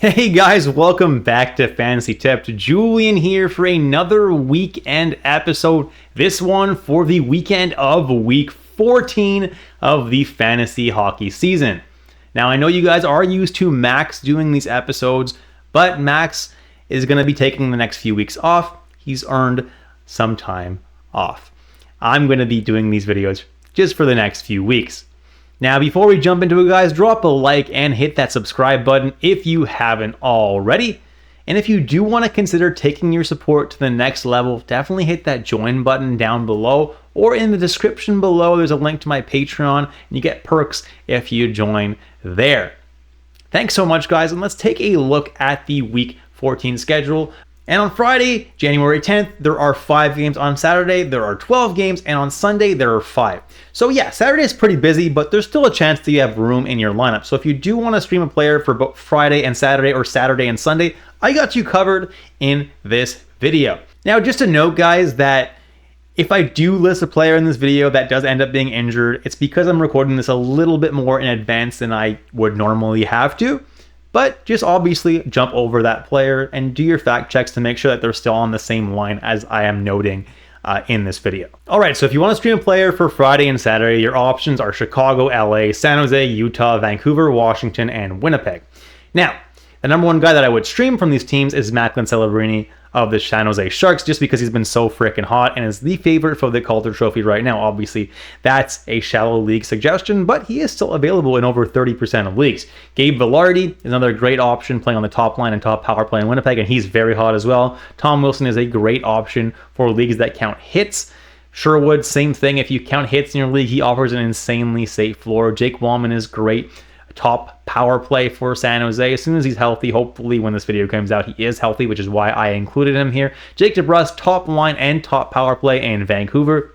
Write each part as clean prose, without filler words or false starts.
Hey guys, welcome back to Fantasy Tipped. Julian here for another weekend episode. This one for the weekend of week 14 of the fantasy hockey season. Now, I know you guys are used to Max doing these episodes, but Max is going to be taking the next few weeks off. He's earned some time off. I'm going to be doing these videos just for the next few weeks. Now, before we jump into it, guys, drop a like and hit that subscribe button if you haven't already. And if you do want to consider taking your support to the next level, definitely hit that join button down below, or in the description below, there's a link to my Patreon, and you get perks if you join there. Thanks so much, guys, and let's take a look at the Week 14 schedule. And on Friday, January 10th, there are 5 games. On Saturday, there are 12 games. And on Sunday, there are 5. So yeah, Saturday is pretty busy, but there's still a chance that you have room in your lineup. So if you do want to stream a player for both Friday and Saturday, or Saturday and Sunday, I got you covered in this video. Now, just a note, guys, that if I do list a player in this video that does end up being injured, it's because I'm recording this a little bit more in advance than I would normally have to. But just obviously jump over that player and do your fact checks to make sure that they're still on the same line as I am noting in this video. All right, so if you want to stream a player for Friday and Saturday, your options are Chicago, LA, San Jose, Utah, Vancouver, Washington, and Winnipeg. Now, the number one guy that I would stream from these teams is Macklin Celebrini of the San Jose Sharks, just because he's been so freaking hot and is the favorite for the Calder Trophy right now. Obviously, that's a shallow league suggestion, but he is still available in over 30% of leagues. Gabe Vilardi is another great option playing on the top line and top power play in Winnipeg, and he's very hot as well. Tom Wilson is a great option for leagues that count hits. Sherwood, same thing. If you count hits in your league, he offers an insanely safe floor. Jake Wallman is great. Top power play for San Jose as soon as he's healthy. Hopefully when this video comes out, he is healthy, which is why I included him here. Jake DeBrusk, top line and top power play in Vancouver.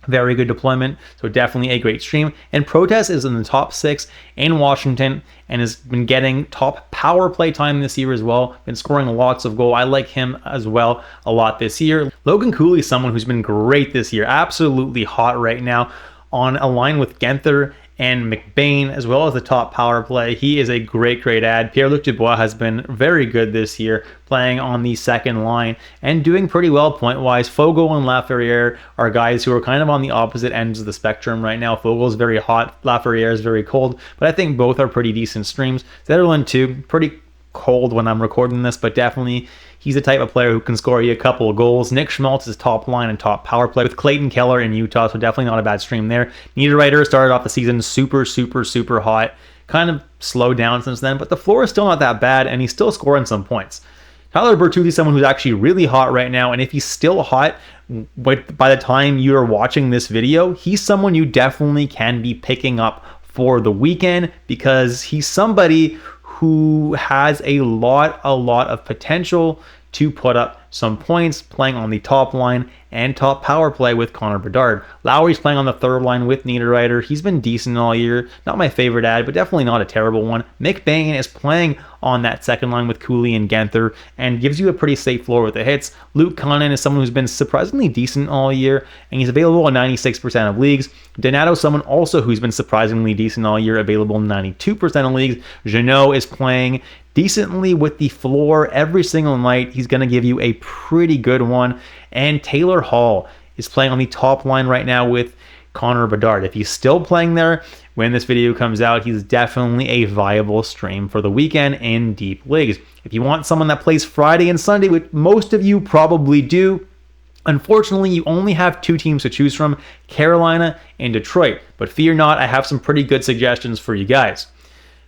Very good deployment, so definitely a great stream. And Protest is in the top 6 in Washington and has been getting top power play time this year as well. Been scoring lots of goals. I like him as well a lot this year. Logan Cooley is someone who's been great this year. Absolutely hot right now on a line with Genther and McBain, as well as the top power play. He is a great ad. Pierre-Luc Dubois has been very good this year, playing on the second line and doing pretty well point-wise. Fogle and Laferriere are guys who are kind of on the opposite ends of the spectrum right now. Fogel's very hot, Laferriere is very cold, but I think both are pretty decent streams. Zetterlund too, pretty cold when I'm recording this, but definitely he's the type of player who can score you a couple of goals. Nick Schmaltz is top line and top power play with Clayton Keller in Utah, so definitely not a bad stream there. Niederreiter started off the season super hot. Kind of slowed down since then, but the floor is still not that bad, and he's still scoring some points. Tyler Bertuzzi is someone who's actually really hot right now, and if he's still hot by the time you're watching this video, he's someone you definitely can be picking up for the weekend, because he's somebody who has a lot of potential to put up some points playing on the top line and top power play with Connor Bedard. Lowry's playing on the third line with Niederreiter. He's been decent all year. Not my favorite ad, but definitely not a terrible one. Mick Bain is playing on that second line with Cooley and Genther and gives you a pretty safe floor with the hits. Luke Connon is someone who's been surprisingly decent all year, and he's available in 96% of leagues. Donato, someone also who's been surprisingly decent all year, available in 92% of leagues. Jeannot is playing decently with the floor every single night. He's going to give you a pretty good one. And Taylor Hall is playing on the top line right now with Connor Bedard. If he's still playing there when this video comes out, he's definitely a viable stream for the weekend in deep leagues. If you want someone that plays Friday and Sunday, which most of you probably do, unfortunately, you only have 2 teams to choose from, Carolina and Detroit. But fear not, I have some pretty good suggestions for you guys.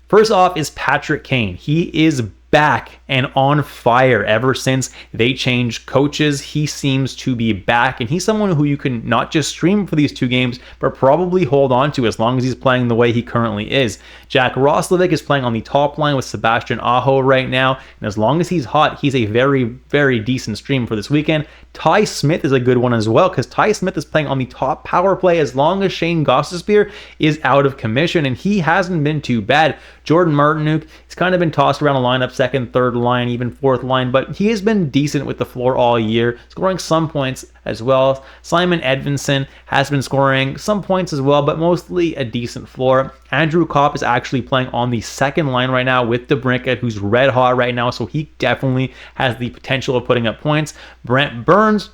First off is Patrick Kane. He is back and on fire ever since they changed coaches. He seems to be back, and he's someone who you can not just stream for these 2 games, but probably hold on to as long as he's playing the way he currently is. Jack Roslovic is playing on the top line with Sebastian Aho right now, and as long as he's hot, he's a very decent stream for this weekend. Ty Smith is a good one as well, because Ty Smith is playing on the top power play as long as Shane Gostisbehere is out of commission, and he hasn't been too bad. Jordan Martinook has kind of been tossed around the lineup second, third line, even fourth line, but he has been decent with the floor all year, scoring some points as well. Simon Edvinsson has been scoring some points as well, but mostly a decent floor. Andrew Kopp is actually playing on the second line right now with DeBrincat, who's red hot right now, so he definitely has the potential of putting up points. Brent Burns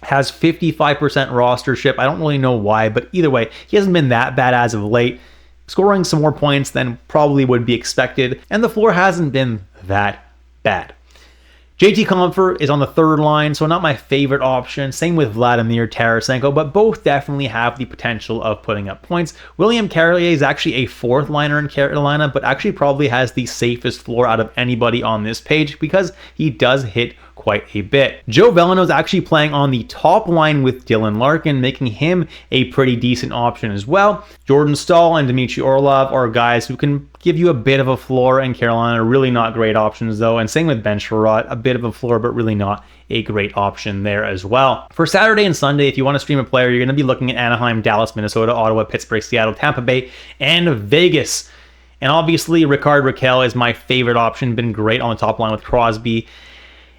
has 55% rostership. I don't really know why, but either way, he hasn't been that bad as of late, scoring some more points than probably would be expected, and the floor hasn't been that bad. JT Compher is on the third line, so not my favorite option. Same with Vladimir Tarasenko, but both definitely have the potential of putting up points. William Carrier is actually a fourth liner in Carolina, but actually probably has the safest floor out of anybody on this page because he does hit quite a bit. Joe Veleno is actually playing on the top line with Dylan Larkin, making him a pretty decent option as well. Jordan Staal and Dmitry Orlov are guys who can give you a bit of a floor in Carolina. Really not great options though, and same with Ben Sherratt, a bit of a floor, but really not a great option there as well. For Saturday and Sunday, if you want to stream a player, you're going to be looking at Anaheim, Dallas, Minnesota, Ottawa, Pittsburgh, Seattle, Tampa Bay, and Vegas. And obviously, Rickard Rakell is my favorite option. Been great on the top line with Crosby.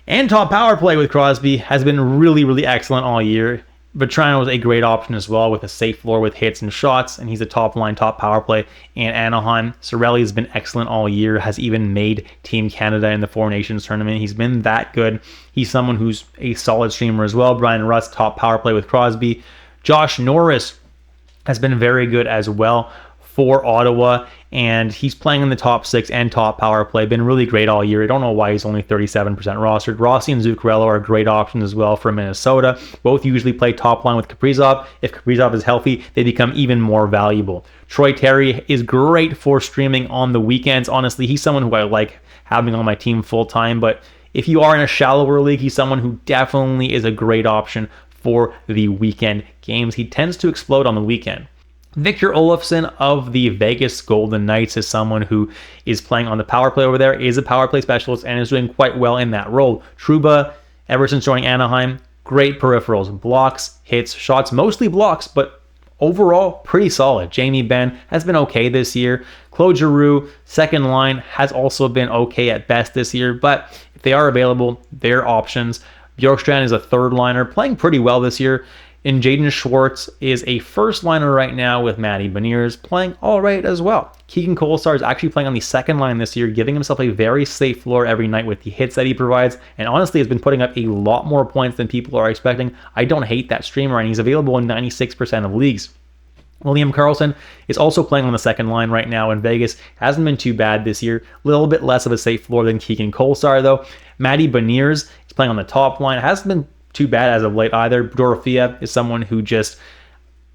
And top power play with Crosby has been really, really excellent all year. Vatrano is a great option as well with a safe floor with hits and shots, and he's a top line, top power play in Anaheim. Cirelli has been excellent all year, has even made Team Canada in the Four Nations tournament. He's been that good. He's someone who's a solid streamer as well. Brian Rust, top power play with Crosby. Josh Norris has been very good as well for Ottawa, and he's playing in the top six and top power play. Been really great all year. I don't know why he's only 37% rostered. Rossi and Zuccarello are great options as well for Minnesota. Both usually play top line with Kaprizov. If Kaprizov is healthy, they become even more valuable. Troy Terry is great for streaming on the weekends. Honestly, he's someone who I like having on my team full time, but if you are in a shallower league, he's someone who definitely is a great option for the weekend games. He tends to explode on the weekend. Victor Olofsson of the Vegas Golden Knights is someone who is playing on the power play over there, is a power play specialist, and is doing quite well in that role. Trouba, ever since joining Anaheim, great peripherals, blocks, hits, shots, mostly blocks, but overall pretty solid. Jamie Benn has been okay this year. Claude Giroux, second line, has also been okay at best this year, but if they are available, they're options. Bjorkstrand is a third liner, playing pretty well this year. And Jaden Schwartz is a first liner right now with Matty Beniers, playing all right as well. Keegan Kolesar is actually playing on the second line this year, giving himself a very safe floor every night with the hits that he provides, and honestly has been putting up a lot more points than people are expecting. I don't hate that streamer, and he's available in 96% of leagues. William Karlsson is also playing on the second line right now in Vegas. Hasn't been too bad this year. A little bit less of a safe floor than Keegan Kolesar though. Matty Beniers is playing on the top line. Hasn't been too bad as of late either. Dorofeev is someone who just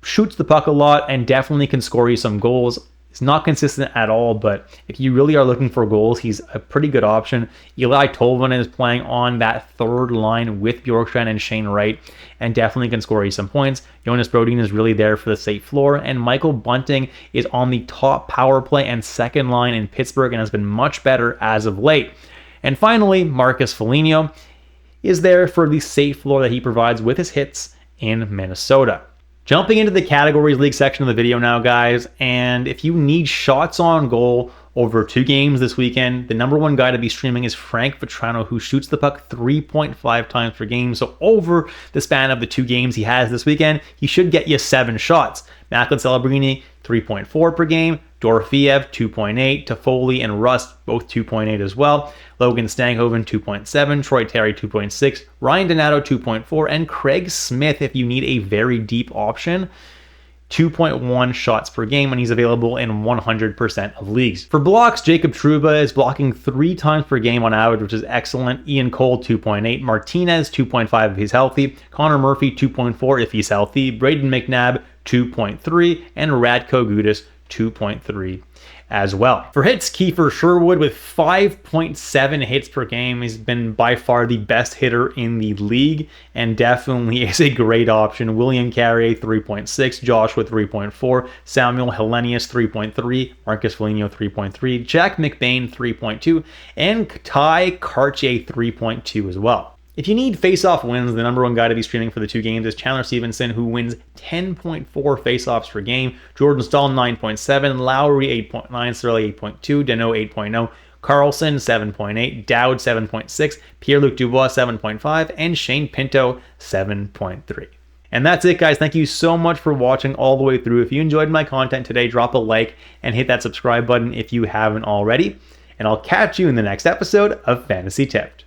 shoots the puck a lot and definitely can score you some goals. He's not consistent at all, but if you really are looking for goals, he's a pretty good option. Eli Tolvanen is playing on that third line with Bjorkstrand and Shane Wright and definitely can score you some points. Jonas Brodin is really there for the safe floor, and Michael Bunting is on the top power play and second line in Pittsburgh and has been much better as of late. And finally, Marcus Foligno is there for the safe floor that he provides with his hits in Minnesota. Jumping into the categories league section of the video now, guys, and if you need shots on goal over 2 games this weekend, the number one guy to be streaming is Frank Vatrano, who shoots the puck 3.5 times per game. So over the span of the 2 games he has this weekend, he should get you 7 shots. Macklin Celebrini, 3.4 per game. Dorofeev, 2.8. Toffoli and Rust, both 2.8 as well. Logan Stanghoven, 2.7. Troy Terry, 2.6. Ryan Donato, 2.4. And Craig Smith, if you need a very deep option, 2.1 shots per game, and he's available in 100% of leagues. For blocks, Jacob Trouba is blocking 3 times per game on average, which is excellent. Ian Cole, 2.8. Martinez, 2.5 if he's healthy. Connor Murphy, 2.4 if he's healthy. Braden McNabb, 2.3. And Radko Gudas, 2.3 as well. For hits, Kiefer Sherwood with 5.7 hits per game. He's been by far the best hitter in the league and definitely is a great option. William Carrier, 3.6. Joshua, 3.4. Samuel Hellenius, 3.3. Marcus Foligno, 3.3. Jack McBain, 3.2. And Ty Kartye, 3.2 as well. If you need face-off wins, the number one guy to be streaming for the 2 games is Chandler Stevenson, who wins 10.4 face-offs per game. Jordan Staal, 9.7. Lowry, 8.9. Cirelli, 8.2. Danault, 8.0. Carlson 7.8, Dowd 7.6, Pierre-Luc Dubois 7.5, and Shane Pinto 7.3. And that's it, guys. Thank you so much for watching all the way through. If you enjoyed my content today, drop a like and hit that subscribe button if you haven't already. And I'll catch you in the next episode of Fantasy Tipped.